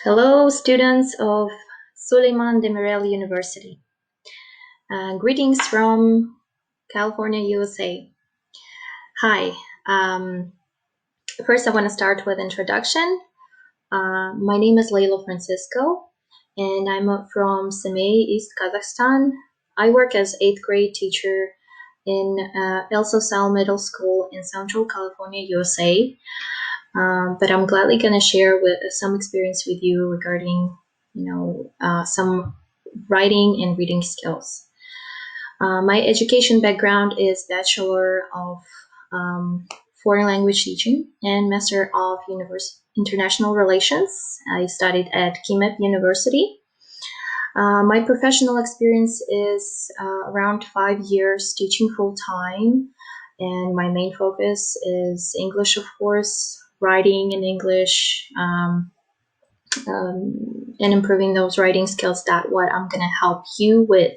Hello, students of Suleiman Demirel University. Greetings from California, USA. Hi. First, I want to start with introduction. My name is Leila Francisco, and I'm from Semey, East Kazakhstan. I work as 8th grade teacher in El Sosal Middle School in Central California, USA. But I'm gladly going to share some experience with you regarding, some writing and reading skills. My education background is Bachelor of Foreign Language Teaching and Master of International Relations. I studied at KIMEP University. My professional experience is around 5 years teaching full-time, and my main focus is English, of course, writing in English, and improving those writing skills. That's what I'm going to help you with.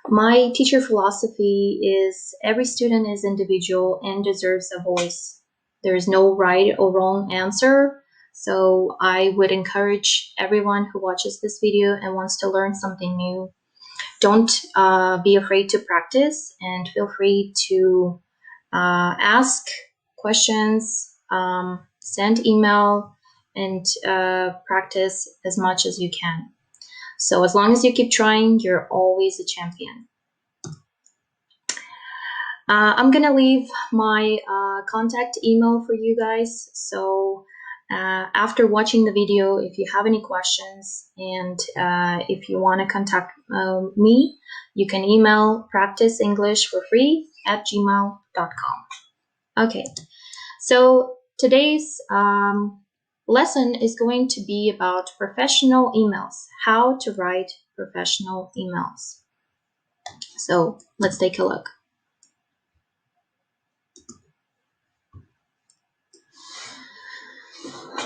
My teacher philosophy is every student is individual and deserves a voice. There is no right or wrong answer. So I would encourage everyone who watches this video and wants to learn something new, don't be afraid to practice, and feel free to ask questions, send email, and practice as much as you can. So as long as you keep trying, you're always a champion. I'm gonna leave my contact email for you guys. So after watching the video, if you have any questions and if you want to contact me, you can email practiceenglishforfree@gmail.com. Okay, so today's lesson is going to be about professional emails, how to write professional emails. So let's take a look.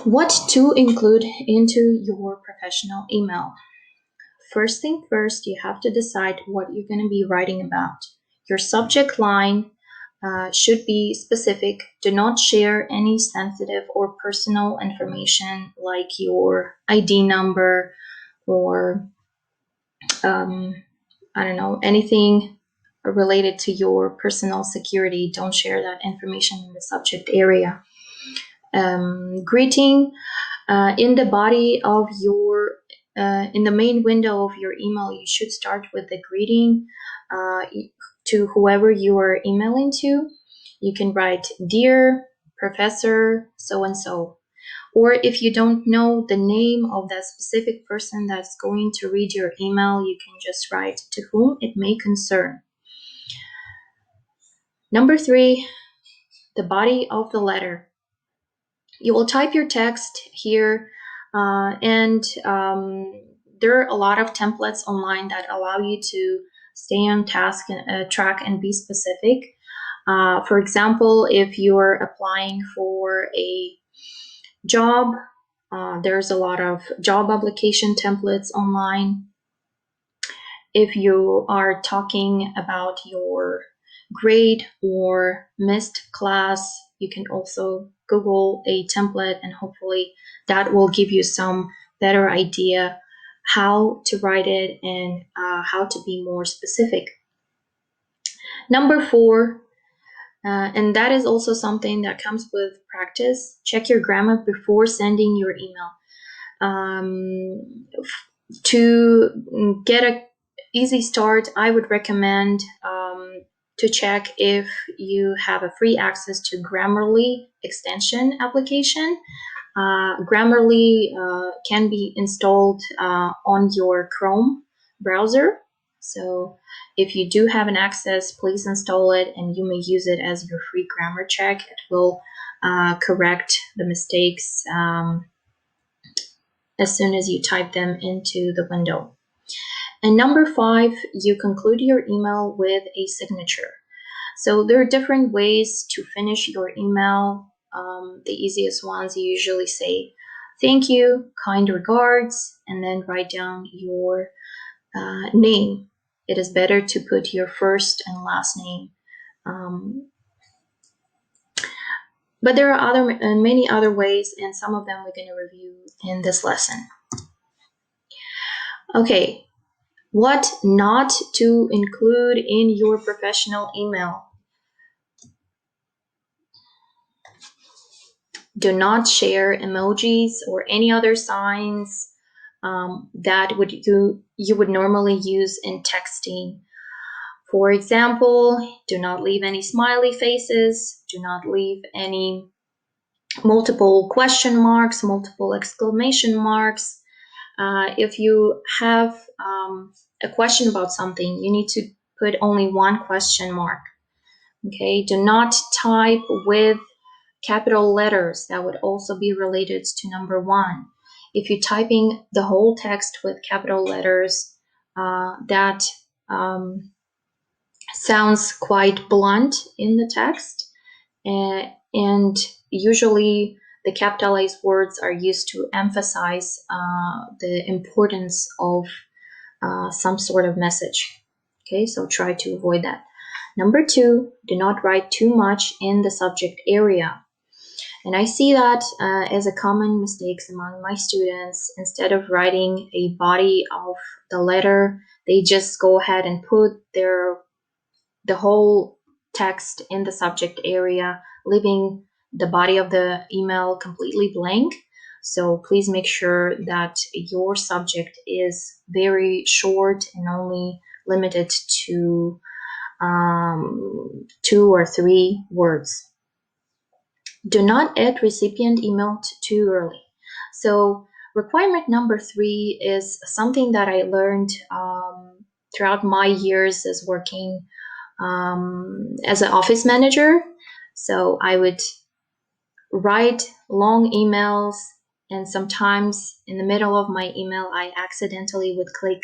What to include into your professional email? First thing first, you have to decide what you're going to be writing about. Your subject line should be specific. Do not share any sensitive or personal information like your ID number or anything related to your personal security. Don't share that information in the subject area. Greeting in the body of your in the main window of your email, you should start with the greeting to whoever you are emailing to. You can write dear professor so and so, or if you don't know the name of that specific person that's going to read your email, you can just write to whom it may concern. Number 3, the body of the letter. You will type your text here, and there are a lot of templates online that allow you to stay on task and track and be specific. For example, if you're applying for a job, there's a lot of job application templates online. If you are talking about your grade or missed class, you can also Google a template, and hopefully that will give you some better idea how to write it and how to be more specific. Number 4, and that is also something that comes with practice, check your grammar before sending your email. To get an easy start, I would recommend to check if you have a free access to Grammarly extension application. Grammarly can be installed on your Chrome browser. So if you do have an access, please install it, and you may use it as your free grammar check. It will correct the mistakes as soon as you type them into the window. And number 5, you conclude your email with a signature. So there are different ways to finish your email. The easiest ones, you usually say, thank you, kind regards, and then write down your name. It is better to put your first and last name. But there are many other ways, and some of them we're going to review in this lesson. Okay, what not to include in your professional email. Do not share emojis or any other signs that you would normally use in texting. For example, do not leave any smiley faces, do not leave any multiple question marks, multiple exclamation marks. If you have a question about something, you need to put only one question mark. Okay, do not type with capital letters. That would also be related to number 1. If you're typing the whole text with capital letters, that sounds quite blunt in the text, and usually the capitalized words are used to emphasize the importance of some sort of message. Okay, so try to avoid that. Number 2, do not write too much in the subject area. And I see that as a common mistake among my students. Instead of writing a body of the letter, they just go ahead and put the whole text in the subject area, leaving the body of the email completely blank. So please make sure that your subject is very short and only limited to 2 or 3 words. Do not add recipient email too early. So requirement number 3 is something that I learned throughout my years as working as an office manager. So I would write long emails, and sometimes in the middle of my email I accidentally would click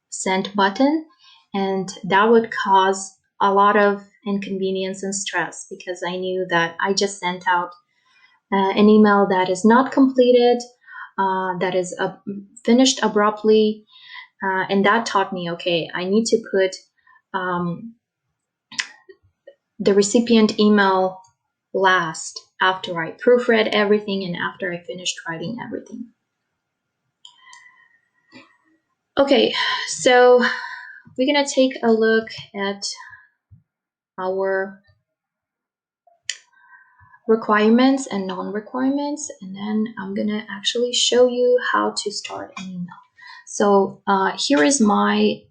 send button, and that would cause a lot of inconvenience and stress because I knew that I just sent out an email that is not completed, that is finished abruptly, and that taught me, okay, I need to put the recipient email last after I proofread everything and after I finished writing everything. Okay, so we're gonna take a look at our requirements and non-requirements, and then I'm gonna actually show you how to start an email. So here is my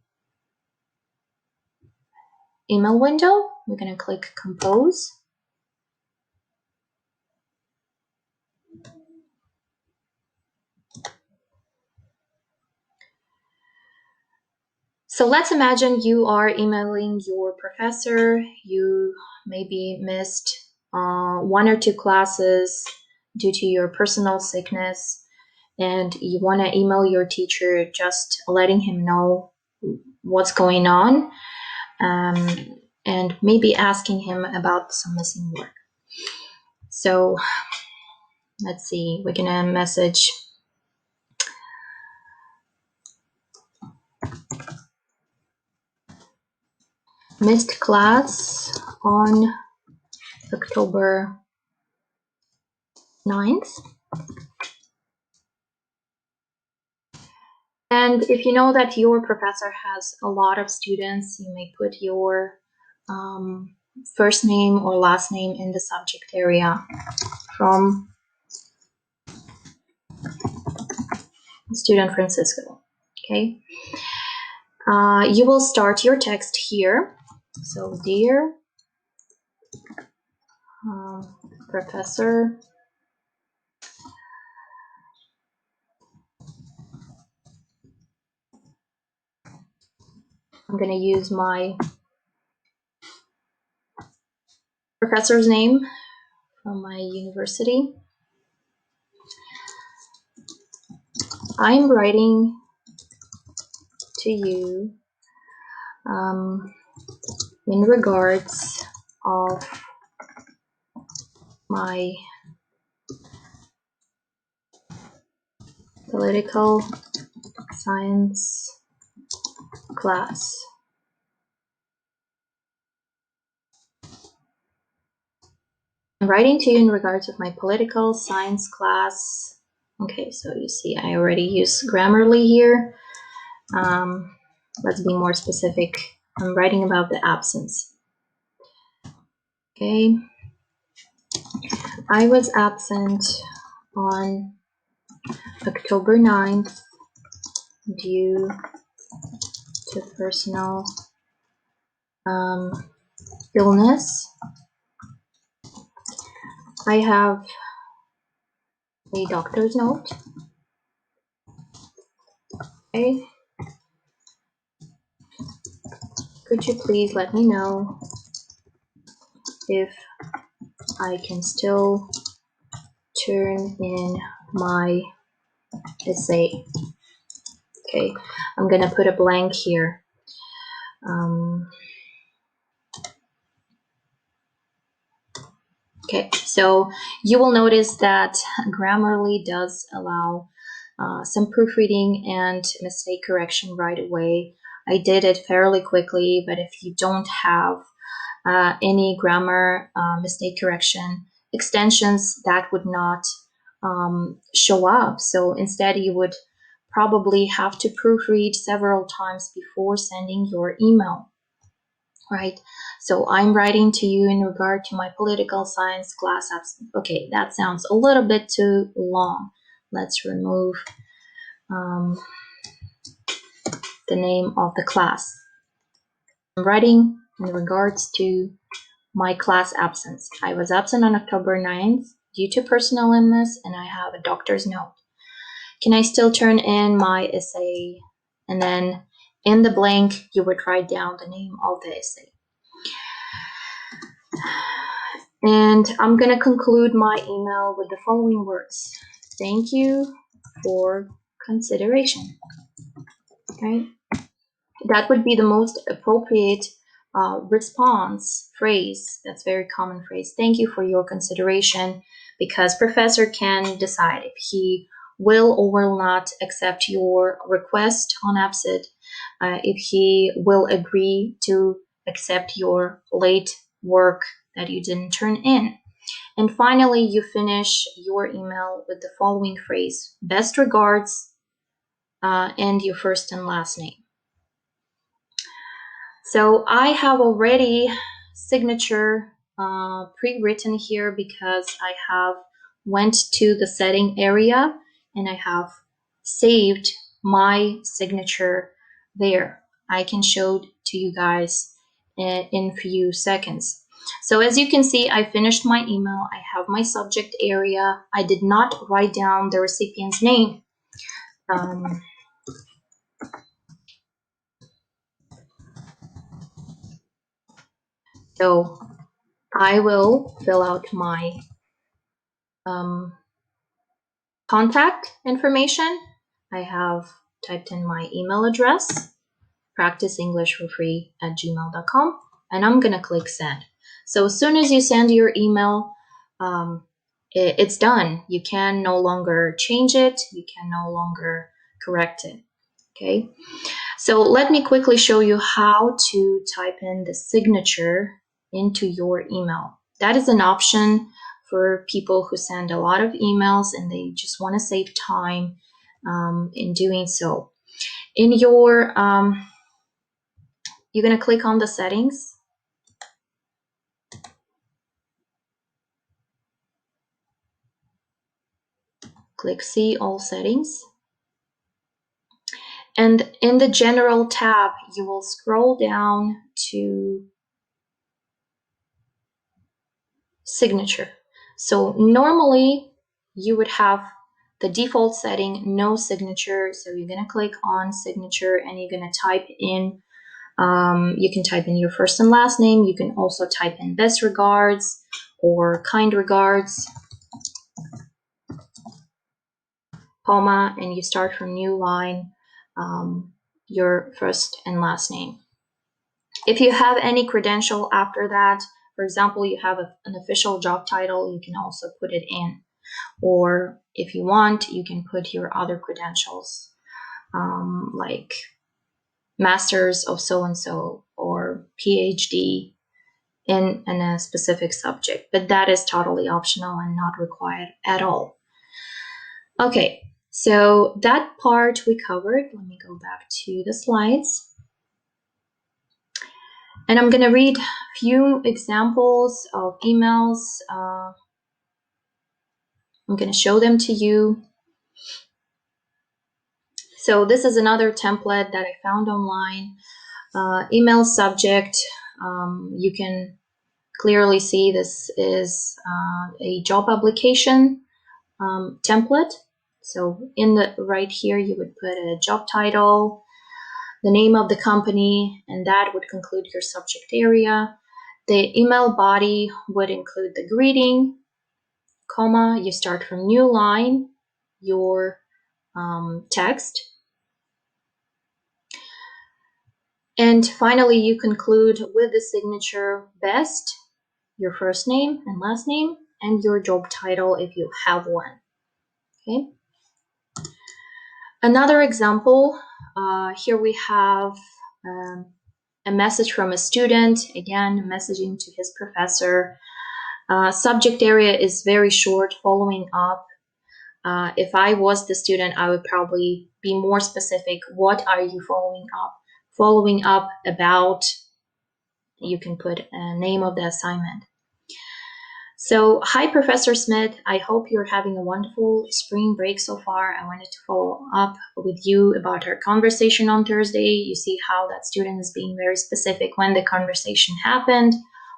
email window. We're gonna click compose. So let's imagine you are emailing your professor. You maybe missed 1 or 2 classes due to your personal sickness, and you want to email your teacher just letting him know what's going on, and maybe asking him about some missing work. So let's see, we're gonna message missed class on October 9th. And if you know that your professor has a lot of students, you may put your first name or last name in the subject area from student Francisco. Okay. You will start your text here. So, dear professor, I'm going to use my professor's name from my university. I'm writing to you in regards of my political science class. I'm writing to you in regards of my political science class. Okay, so you see I already use Grammarly here. Let's be more specific. I'm writing about the absence. Okay. I was absent on October 9th due to personal illness. I have a doctor's note. Okay. Could you please let me know if I can still turn in my essay? Okay, I'm gonna put a blank here. Okay, so you will notice that Grammarly does allow some proofreading and mistake correction right away. I did it fairly quickly, but if you don't have any grammar mistake correction extensions, that would not show up. So instead, you would probably have to proofread several times before sending your email. Right, so I'm writing to you in regard to my political science class absence. Okay, that sounds a little bit too long. Let's remove the name of the class. I'm writing in regards to my class absence. I was absent on October 9th due to personal illness, and I have a doctor's note. Can I still turn in my essay? And then in the blank, you would write down the name of the essay. And I'm going to conclude my email with the following words. Thank you for consideration. Okay? That would be the most appropriate response phrase. That's a very common phrase. Thank you for your consideration, because professor can decide if he will or will not accept your request on APSID, if he will agree to accept your late work that you didn't turn in. And finally, you finish your email with the following phrase: best regards, and your first and last name. So I have already signature pre-written here because I have went to the setting area and I have saved my signature there. I can show it to you guys in a few seconds. So as you can see, I finished my email. I have my subject area. I did not write down the recipient's name. So I will fill out my contact information. I have typed in my email address, practiceenglishforfree@gmail.com, and I'm gonna click send. So as soon as you send your email, it's done. You can no longer change it. You can no longer correct it. Okay. So let me quickly show you how to type in the signature into your email. That is an option for people who send a lot of emails and they just want to save time in doing so. In your, you're going to click on the settings. Click see all settings. And in the general tab, you will scroll down to signature. So normally you would have the default setting, no signature. So you're going to click on signature and you're going to type in, you can type in your first and last name. You can also type in best regards or kind regards, comma, and you start from new line, your first and last name. If you have any credential after that, for example, you have an official job title, you can also put it in. Or if you want, you can put your other credentials, like Masters of so-and-so or PhD, in a specific subject, but that is totally optional and not required at all. Okay, so that part we covered. Let me go back to the slides. And I'm going to read a few examples of emails. I'm going to show them to you. So this is another template that I found online. Email subject, you can clearly see this is a job application template. So in the right here, you would put a job title, the name of the company, and that would conclude your subject area. The email body would include the greeting, comma, you start from new line, your text. And finally, you conclude with the signature best, your first name and last name, and your job title if you have one. Okay. Another example, here we have a message from a student, again, messaging to his professor. Subject area is very short, following up. If I was the student, I would probably be more specific. What are you following up? Following up about, you can put a name of the assignment. So, hi, Professor Smith. I hope you're having a wonderful spring break so far. I wanted to follow up with you about our conversation on Thursday. You see how that student is being very specific when the conversation happened,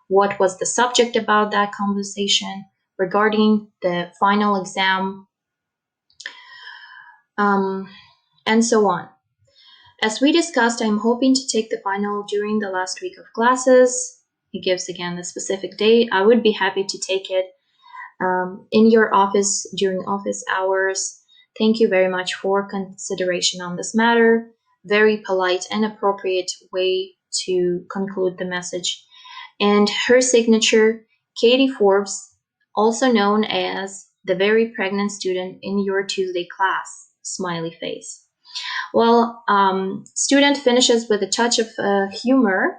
what was the subject about that conversation regarding the final exam, and so on. As we discussed, I'm hoping to take the final during the last week of classes. It gives again the specific date. I would be happy to take it in your office during office hours. Thank you very much for consideration on this matter. Very polite and appropriate way to conclude the message. And her signature, Katie Forbes, also known as the very pregnant student in your Tuesday class, smiley face. Well, student finishes with a touch of humor.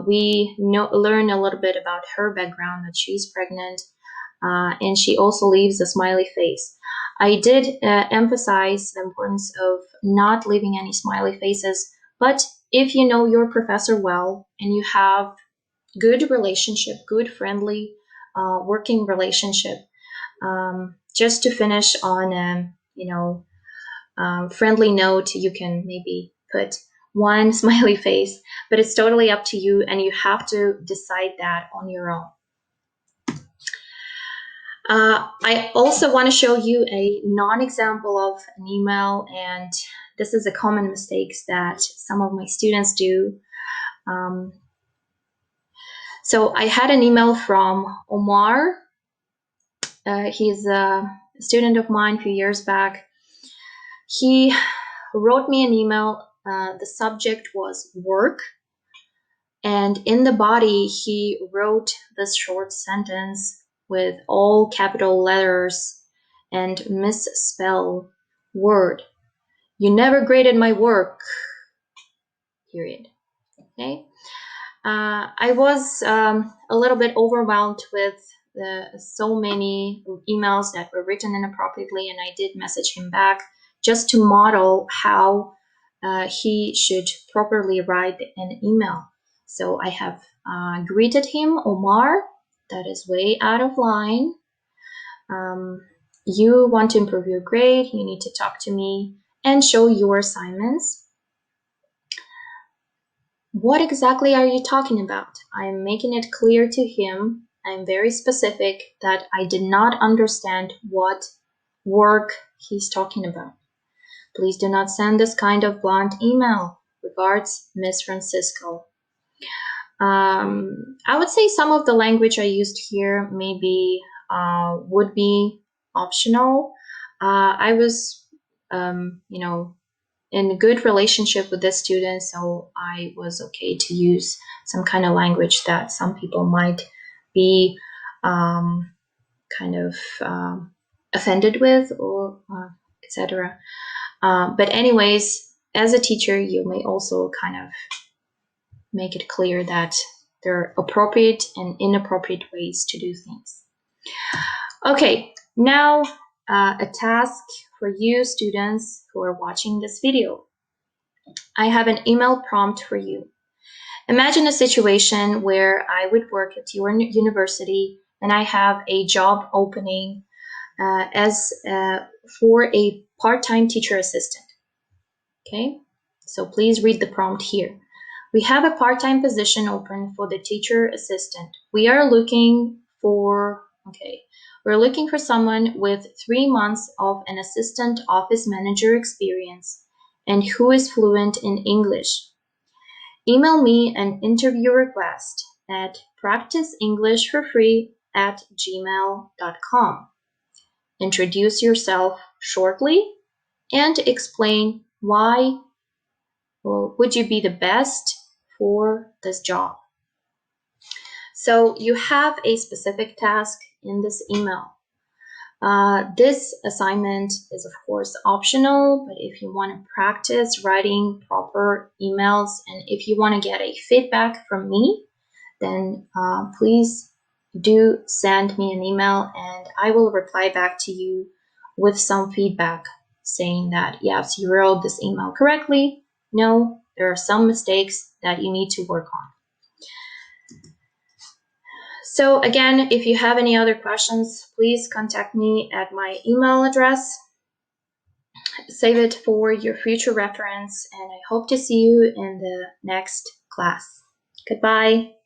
We learn a little bit about her background, that she's pregnant, and she also leaves a smiley face. I did emphasize the importance of not leaving any smiley faces, but if you know your professor well and you have good relationship, good friendly working relationship, just to finish on a friendly note, you can maybe put one smiley face, but it's totally up to you and you have to decide that on your own. I also want to show you a non-example of an email, and this is a common mistake that some of my students do. So I had an email from Omar. He's a student of mine a few years back. He wrote me an email. The subject was work. And in the body, he wrote this short sentence with all capital letters and misspelled word. You never graded my work, period. Okay. I was a little bit overwhelmed with so many emails that were written inappropriately, and I did message him back just to model how he should properly write an email. So I have greeted him, Omar, that is way out of line. You want to improve your grade, you need to talk to me and show your assignments. What exactly are you talking about? I'm making it clear to him. I'm very specific that I did not understand what work he's talking about. Please do not send this kind of blunt email. Regards, Miss Francisco. I would say some of the language I used here maybe would be optional. I was, in a good relationship with this student, so I was okay to use some kind of language that some people might be offended with, or etc. But anyways, as a teacher, you may also kind of make it clear that There are appropriate and inappropriate ways to do things. Okay, now a task for you students who are watching this video. I have an email prompt for you. Imagine a situation where I would work at your university and I have a job opening for a part-time teacher assistant. Okay, so please read the prompt here. We have a part-time position open for the teacher assistant. We're looking for someone with 3 months of an assistant office manager experience and who is fluent in English. Email me an interview request at practiceenglishforfree@gmail.com. Introduce yourself shortly and explain why would you be the best for this job. So you have a specific task in this email. This assignment is of course optional, but if you want to practice writing proper emails and if you want to get a feedback from me, then please do send me an email and I will reply back to you with some feedback saying that yes, you wrote this email correctly. No, there are some mistakes that you need to work on. So again, if you have any other questions, please contact me at my email address. Save it for your future reference, and I hope to see you in the next class. Goodbye.